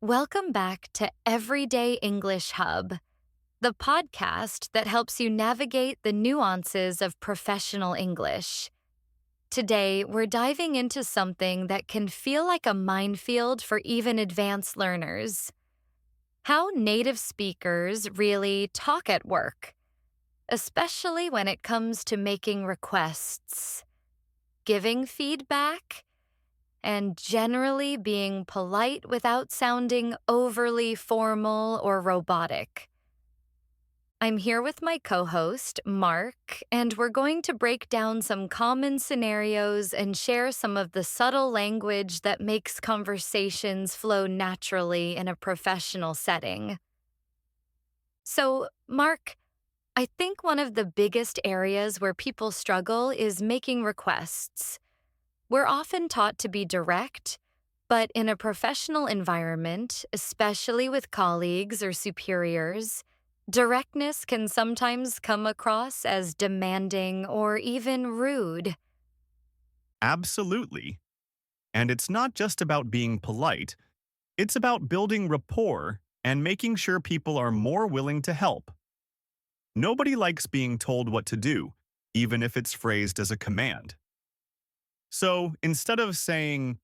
Welcome back to Everyday English Hub, the podcast that helps you navigate the nuances of professional English. Today, we're diving into something that can feel like a minefield for even advanced learners: how native speakers really talk at work, especially when it comes to making requests, giving feedback, and generally being polite without sounding overly formal or robotic. I'm here with my co-host, Mark, and we're going to break down some common scenarios and share some of the subtle language that makes conversations flow naturally in a professional setting. So, Mark, I think one of the biggest areas where people struggle is making requests. We're often taught to be direct, but in a professional environment, especially with colleagues or superiors, directness can sometimes come across as demanding or even rude. Absolutely. And it's not just about being polite, it's about building rapport and making sure people are more willing to help. Nobody likes being told what to do, even if it's phrased as a command. So instead of saying,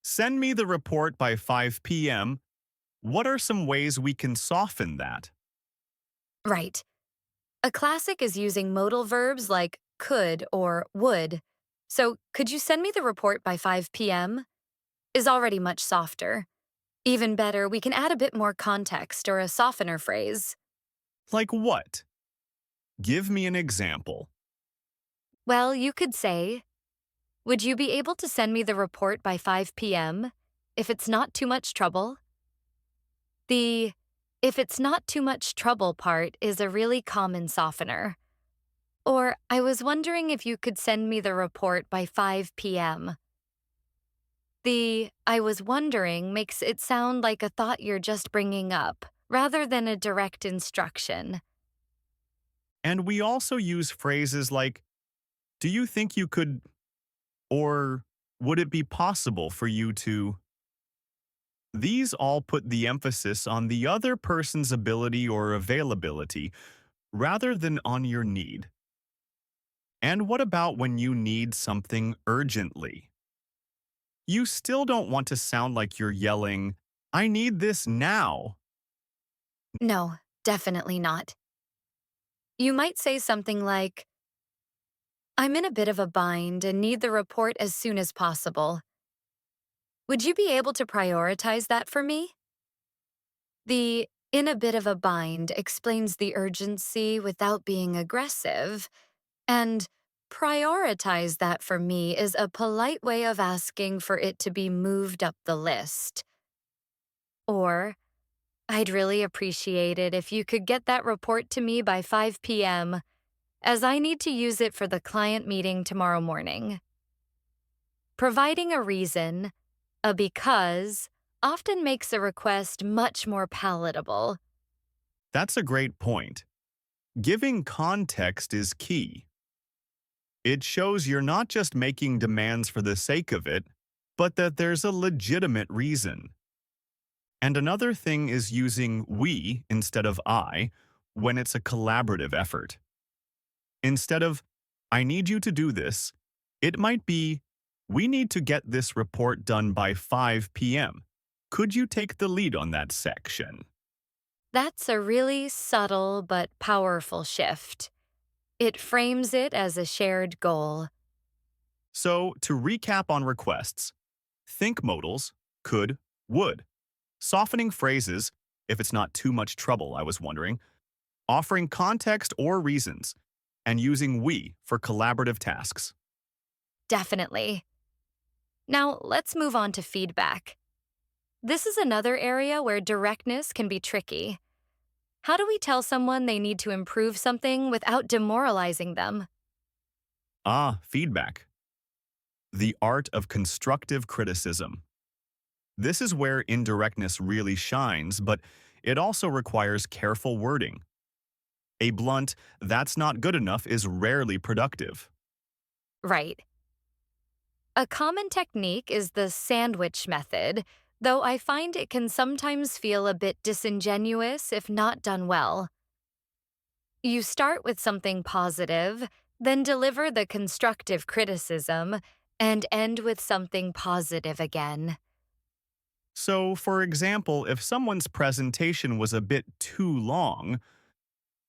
send me the report by 5 p.m., what are some ways we can soften that? Right. A classic is using modal verbs like could or would. So, could you send me the report by 5 p.m.? Is already much softer. Even better, we can add a bit more context or a softener phrase. Like what? Give me an example. Well, you could say, would you be able to send me the report by 5 p.m. if it's not too much trouble? The if it's not too much trouble part is a really common softener. Or, I was wondering if you could send me the report by 5 p.m. The I was wondering makes it sound like a thought you're just bringing up, rather than a direct instruction. And we also use phrases like, do you think you could, or would it be possible for you to? These all put the emphasis on the other person's ability or availability rather than on your need. And what about when you need something urgently? You still don't want to sound like you're yelling, I need this now. No, definitely not. You might say something like, I'm in a bit of a bind and need the report as soon as possible. Would you be able to prioritize that for me? The in a bit of a bind explains the urgency without being aggressive, and prioritize that for me is a polite way of asking for it to be moved up the list. Or, I'd really appreciate it if you could get that report to me by 5 p.m., as I need to use it for the client meeting tomorrow morning. Providing a reason, a because, often makes a request much more palatable. That's a great point. Giving context is key. It shows you're not just making demands for the sake of it, but that there's a legitimate reason. And another thing is using we instead of I when it's a collaborative effort. Instead of, I need you to do this, it might be, we need to get this report done by 5 p.m. Could you take the lead on that section? That's a really subtle but powerful shift. It frames it as a shared goal. So, to recap on requests, think modals, could, would. Softening phrases, if it's not too much trouble, I was wondering. Offering context or reasons. And using we for collaborative tasks. Definitely. Now, let's move on to feedback. This is another area where directness can be tricky. How do we tell someone they need to improve something without demoralizing them? Feedback. The art of constructive criticism. This is where indirectness really shines, but it also requires careful wording. A blunt, that's not good enough is rarely productive. Right. A common technique is the sandwich method, though I find it can sometimes feel a bit disingenuous if not done well. You start with something positive, then deliver the constructive criticism, and end with something positive again. So, for example, if someone's presentation was a bit too long,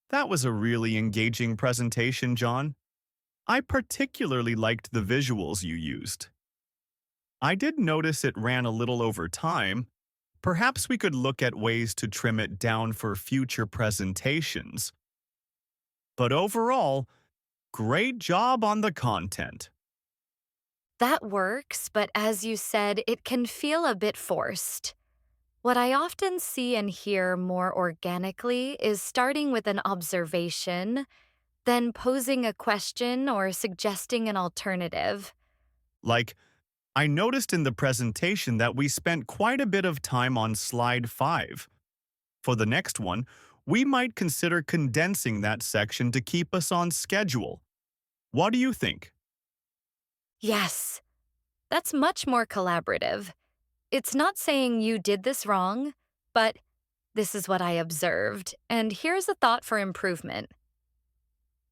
that was a really engaging presentation, John. I particularly liked the visuals you used. I did notice it ran a little over time. Perhaps we could look at ways to trim it down for future presentations. But overall, great job on the content. That works, but as you said, it can feel a bit forced. What I often see and hear more organically is starting with an observation, then posing a question or suggesting an alternative. Like, I noticed in the presentation that we spent quite a bit of time on slide 5. For the next one, we might consider condensing that section to keep us on schedule. What do you think? Yes, that's much more collaborative. It's not saying you did this wrong, but this is what I observed, and here's a thought for improvement.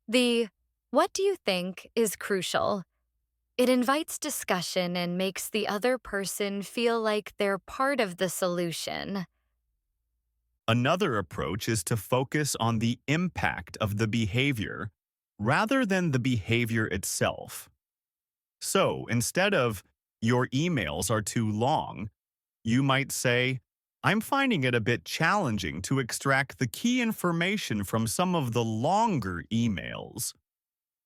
The what do you think is crucial. It invites discussion and makes the other person feel like they're part of the solution. Another approach is to focus on the impact of the behavior rather than the behavior itself. So instead of, your emails are too long, you might say, I'm finding it a bit challenging to extract the key information from some of the longer emails.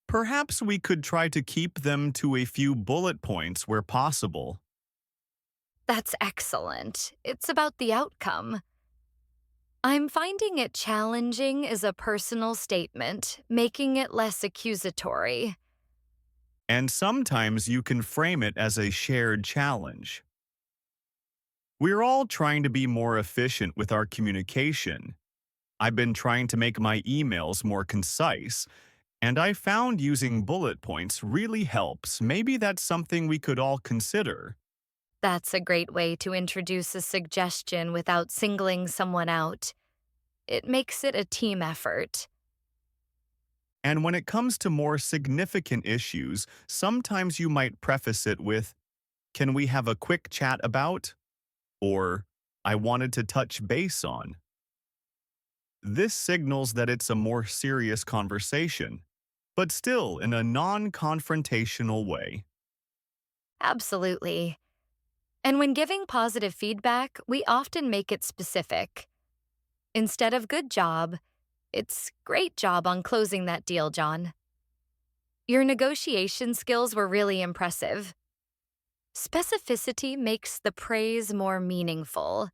Perhaps we could try to keep them to a few bullet points where possible. That's excellent. It's about the outcome. I'm finding it challenging is a personal statement, making it less accusatory. And sometimes you can frame it as a shared challenge. We're all trying to be more efficient with our communication. I've been trying to make my emails more concise, and I found using bullet points really helps. Maybe that's something we could all consider. That's a great way to introduce a suggestion without singling someone out. It makes it a team effort. And when it comes to more significant issues, sometimes you might preface it with, can we have a quick chat about? Or, I wanted to touch base on. This signals that it's a more serious conversation, but still in a non-confrontational way. Absolutely. And when giving positive feedback, we often make it specific. Instead of good job, it's great job on closing that deal, John. Your negotiation skills were really impressive. Specificity makes the praise more meaningful.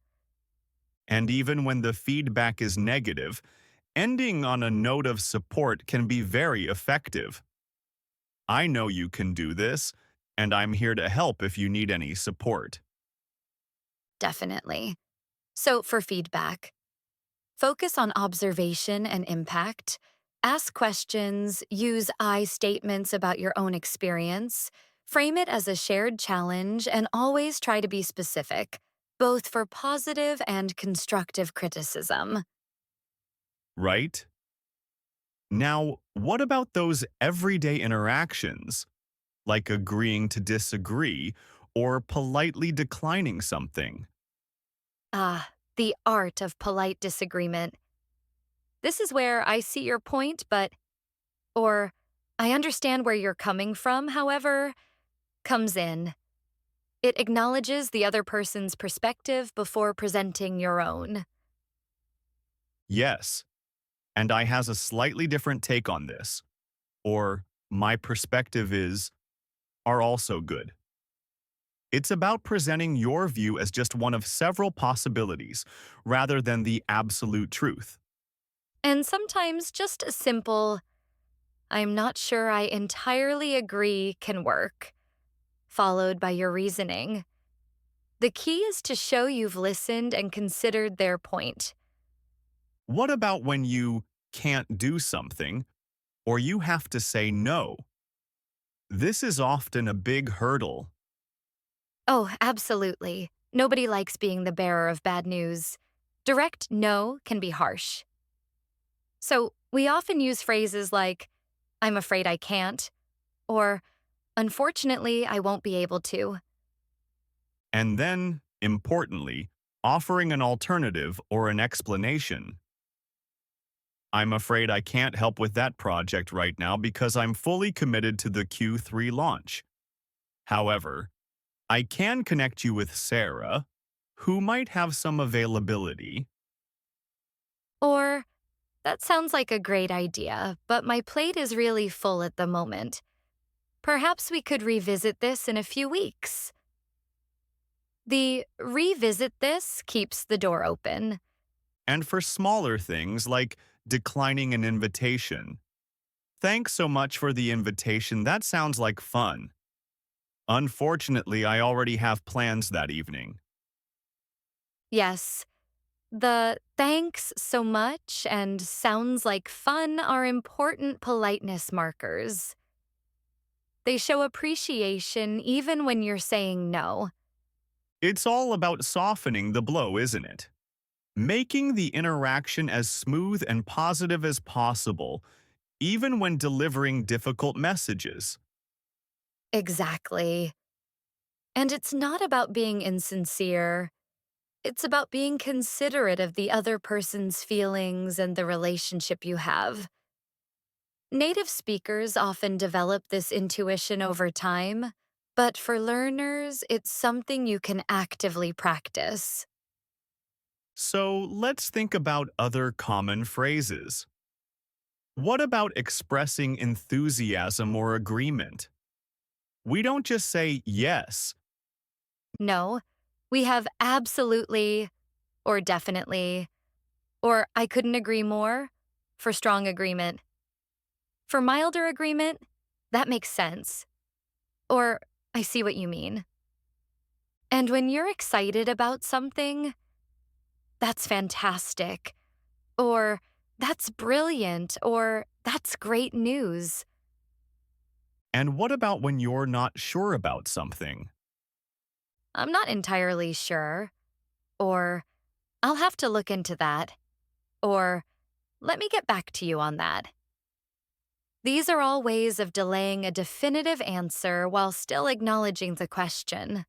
And even when the feedback is negative, ending on a note of support can be very effective. I know you can do this, and I'm here to help if you need any support. Definitely. So, for feedback, focus on observation and impact. Ask questions, use I statements about your own experience, frame it as a shared challenge, and always try to be specific, both for positive and constructive criticism. Right? Now, what about those everyday interactions, like agreeing to disagree or politely declining something? Ah, the art of polite disagreement. This is where I see your point, or I understand where you're coming from, however, comes in. It acknowledges the other person's perspective before presenting your own. Yes, and I has a slightly different take on this. Or, my perspective is, are also good. It's about presenting your view as just one of several possibilities, rather than the absolute truth. And sometimes just a simple, I'm not sure I entirely agree, can work, followed by your reasoning. The key is to show you've listened and considered their point. What about when you can't do something, or you have to say no? This is often a big hurdle. Oh, absolutely. Nobody likes being the bearer of bad news. Direct no can be harsh. So, we often use phrases like, I'm afraid I can't, or unfortunately, I won't be able to. And then, importantly, offering an alternative or an explanation. I'm afraid I can't help with that project right now because I'm fully committed to the Q3 launch. However, I can connect you with Sarah, who might have some availability. Or, that sounds like a great idea, but my plate is really full at the moment. Perhaps we could revisit this in a few weeks. The revisit this keeps the door open. And for smaller things like declining an invitation. Thanks so much for the invitation. That sounds like fun. Unfortunately, I already have plans that evening. Yes, the thanks so much and sounds like fun are important politeness markers. They show appreciation even when you're saying no. It's all about softening the blow, isn't it? Making the interaction as smooth and positive as possible, even when delivering difficult messages. Exactly. And it's not about being insincere. It's about being considerate of the other person's feelings and the relationship you have. Native speakers often develop this intuition over time, but for learners, it's something you can actively practice. So let's think about other common phrases. What about expressing enthusiasm or agreement? We don't just say yes, No, we have absolutely or definitely or I couldn't agree more for strong agreement. For milder agreement, that makes sense. Or I see what you mean. And when you're excited about something, that's fantastic. Or that's brilliant. Or that's great news. and what about when you're not sure about something? I'm not entirely sure. Or I'll have to look into that. Or let me get back to you on that. These are all ways of delaying a definitive answer while still acknowledging the question.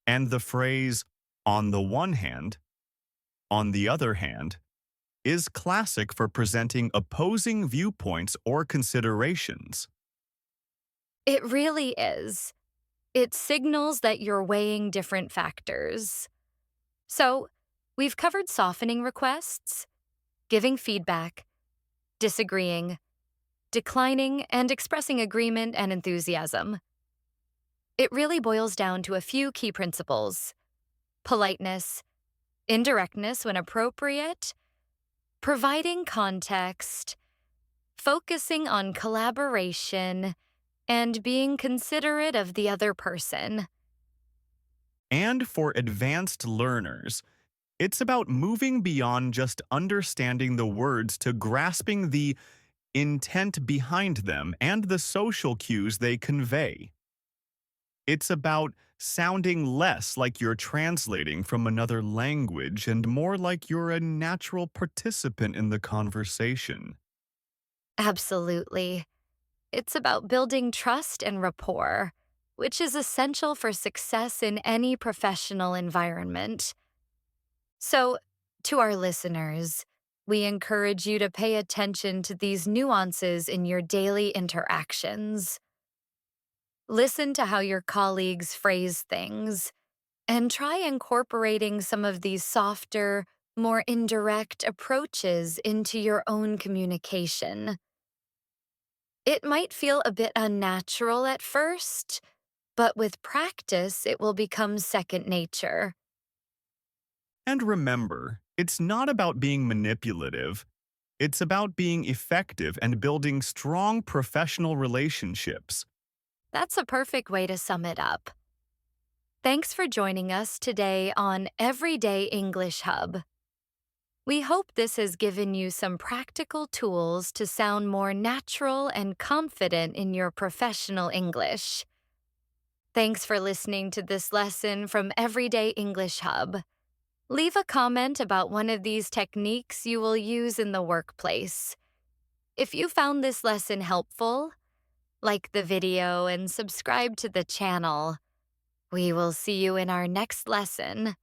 And the phrase, on the one hand, on the other hand, is classic for presenting opposing viewpoints or considerations. It really is. It signals that you're weighing different factors. So, we've covered softening requests, giving feedback, disagreeing, declining, and expressing agreement and enthusiasm. It really boils down to a few key principles: politeness, indirectness when appropriate, providing context, focusing on collaboration, and being considerate of the other person. And for advanced learners, it's about moving beyond just understanding the words to grasping the intent behind them and the social cues they convey. It's about sounding less like you're translating from another language and more like you're a natural participant in the conversation. Absolutely. It's about building trust and rapport, which is essential for success in any professional environment. So, to our listeners, we encourage you to pay attention to these nuances in your daily interactions. Listen to how your colleagues phrase things, and try incorporating some of these softer, more indirect approaches into your own communication. It might feel a bit unnatural at first, but with practice, it will become second nature. And remember, it's not about being manipulative, it's about being effective and building strong professional relationships. That's a perfect way to sum it up. Thanks for joining us today on Everyday English Hub. We hope this has given you some practical tools to sound more natural and confident in your professional English. Thanks for listening to this lesson from Everyday English Hub. Leave a comment about one of these techniques you will use in the workplace. If you found this lesson helpful, like the video and subscribe to the channel. We will see you in our next lesson.